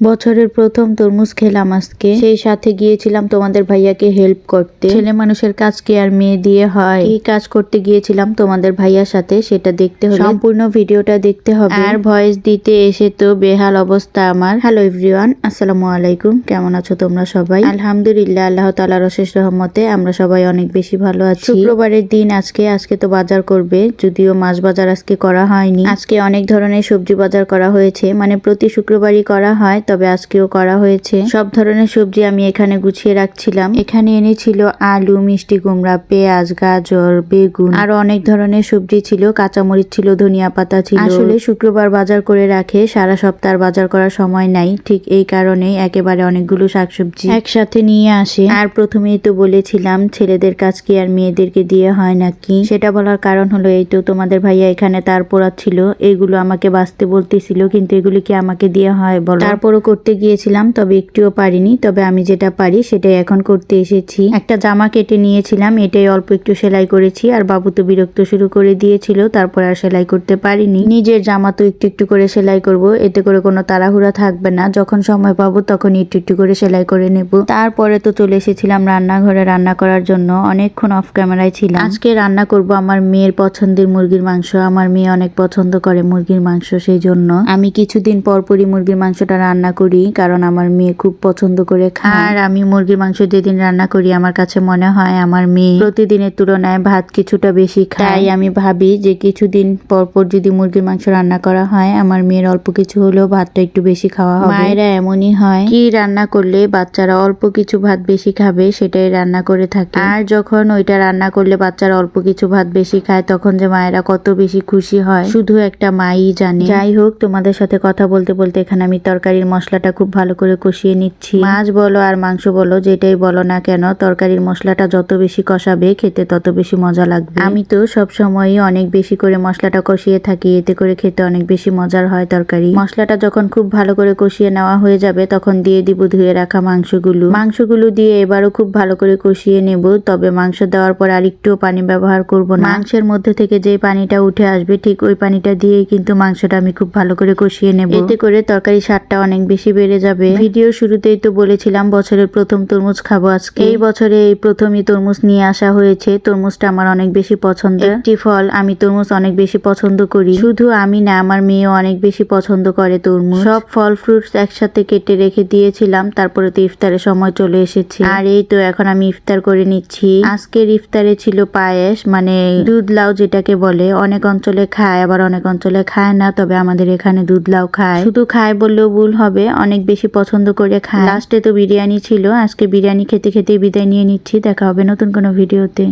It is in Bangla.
বছরের প্রথম তরমুজ খেলাম আজকে, সেই সাথে গিয়েছিলাম তোমাদের ভাইয়াকে হেল্প করতে। ছেলে মানুষের কাজ কি আর মেয়ে দিয়ে হয়? এই কাজ করতে গিয়েছিলাম তোমাদের ভাইয়ার সাথে, সেটা দেখতে হলে সম্পূর্ণ ভিডিওটা দেখতে হবে। আর ভয়েস দিতে এসে তো বেহাল অবস্থা আমার। হ্যালো এভরিওয়ান, আসসালামু আলাইকুম। কেমন আছো তোমরা সবাই? আলহামদুলিল্লাহ, আল্লাহ তাআলার অশেষ রহমতে আমরা সবাই অনেক বেশি ভালো আছি। শুক্রবারের দিন আজকে তো বাজার করবে, যদিও মাছ বাজার আজকে করা হয়নি। আজকে অনেক ধরনের সবজি বাজার করা হয়েছে, মানে প্রতি শুক্রবারই করা হয়, তবে আজকেও করা হয়েছে। সব ধরনের সবজি আমি এখানে গুছিয়ে রাখছিলাম। এখানে এনেছিল আলু, মিষ্টি কুমড়া, পেঁয়াজ, গাজর, বেগুন, আরো অনেক ধরনের সবজি ছিল, কাঁচামরিচ ছিল, ধনিয়া পাতা ছিল। আসলে শুক্রবার বাজার করে রাখে, সারা সপ্তাহ বাজার করার সময় নাই, ঠিক এই কারণেই একেবারে অনেকগুলো শাকসবজি একসাথে নিয়ে আসে। আর প্রথমেই তো বলেছিলাম ছেলেদের কাজ কি আর মেয়েদেরকে দিয়ে হয় নাকি, সেটা বলার কারণ হলো এই তো তোমাদের ভাইয়া এখানে তার পোড়াচ্ছিল, এইগুলো আমাকে বাঁচতে বলতেছিল, কিন্তু এগুলো কি আমাকে দিয়ে হয় বলো? তারপরও করতে গিয়েছিলাম, তবে একটুও পারিনি। তবে আমি যেটা পারি সেটাই এখন করতে এসেছি। একটা জামা কেটে নিয়েছিলাম, এটাই অল্প একটু সেলাই করেছি। আর বাবু তো বিরক্ত শুরু করে দিয়েছিল, তারপর আর সেলাই করতে পারিনি। নিজের জামা তো একটু একটু করে সেলাই করব, এতে করে কোনো তাড়াহুড়া থাকবে না, যখন সময় পাবো তখন একটু একটু করে সেলাই করে নেব। তারপরে তো চলে এসেছিলাম রান্নাঘরে রান্না করার জন্য। অনেকক্ষণ অফ ক্যামেরায় ছিলাম। আজকে রান্না করব আমার মেয়ের পছন্দের মুরগির মাংস। আমার মেয়ে অনেক পছন্দ করে মুরগির মাংস, সেই জন্য আমি কিছুদিন পরপরই মুরগির মাংসটা রান্না করি, কারণ আমার মেয়ে খুব পছন্দ করে খায়। আর আমি মুরগির মাংস যেদিন রান্না করি আমার কাছে মনে হয় আমার মেয়ে প্রতিদিনের তুলনায় ভাত কিছুটা বেশি খায়। তাই আমি ভাবি যে কিছুদিন পরপর যদি মুরগির মাংস রান্না করা হয়, আমার মেয়ের অল্প কিছু হলেও ভাতটা একটু বেশি খাওয়া হবে। মায়েরা এমনই হয়, কি রান্না করলে বাচ্চারা অল্প কিছু ভাত বেশি খাবে সেটাই রান্না করে থাকে। আর যখন ওইটা রান্না করলে বাচ্চারা অল্প কিছু ভাত বেশি খায়, তখন যে মায়েরা কত বেশি খুশি হয় শুধু একটা মাই জানে। যাই হোক, তোমাদের সাথে কথা বলতে বলতে এখানে আমি তরকারির মশলাটা খুব ভালো করে কষিয়ে নিচ্ছি। মাছ বলো আর মাংস বলো, যেটাই বলো না কেন, তরকারির মশলাটা যত বেশি কষাবে খেতে তত বেশি মজা লাগবে। আমি তো সব সময়ই অনেক বেশি করে মশলাটা কষিয়ে থাকি, এতে করে খেতে অনেক বেশি মজার হয় তরকারি। মশলাটা যখন খুব ভালো করে কষিয়ে নেওয়া হয়ে যাবে, তখন দিয়ে দিব ধুয়ে রাখা মাংসগুলো দিয়ে এবারও খুব ভালো করে কষিয়ে নেব। তবে মাংস দেওয়ার পর আর একটুও পানি ব্যবহার করব না। মাংসের মধ্যে থেকে যে পানিটা উঠে আসবে, ঠিক ওই পানিটা দিয়েই কিন্তু মাংসটা আমি খুব ভালো করে কষিয়ে নেব। এতে করে তরকারি স্বাদটা অনেক বেশি বেড়ে যাবে। ভিডিওর শুরুতেই তো বলেছিলাম বছরের প্রথম তরমুজ খাবো আজকে। এই বছরে এই প্রথমই তরমুজ নিয়ে আসা হয়েছে। তরমুজটা আমার অনেক বেশি পছন্দের একটি ফল। আমি তরমুজ অনেক বেশি পছন্দ করি। শুধু আমি না, আমার মেয়েও অনেক বেশি পছন্দ করে তরমুজ। সব ফল ফ্রুটস একসাথে কেটে রেখে দিয়েছিলাম, তারপরে তো ইফতারের সময় চলে এসেছে। আর এই তো এখন আমি ইফতার করে নিচ্ছি। আজকের ইফতারে ছিল পায়েস, মানে দুধ লাউ যেটাকে বলে। অনেক অঞ্চলে খায়, আবার অনেক অঞ্চলে খায় না, তবে আমাদের এখানে দুধ লাউ খায়। শুধু খায় বললেও ভুল হবে, অনেক বেশি পছন্দ করে খায়। লাস্টে তো বিরিয়ানি ছিল। আজকে বিরিয়ানি খেতে খেতে বিদায় নিয়ে নিচ্ছি। দেখা হবে নতুন কোনো ভিডিওতে।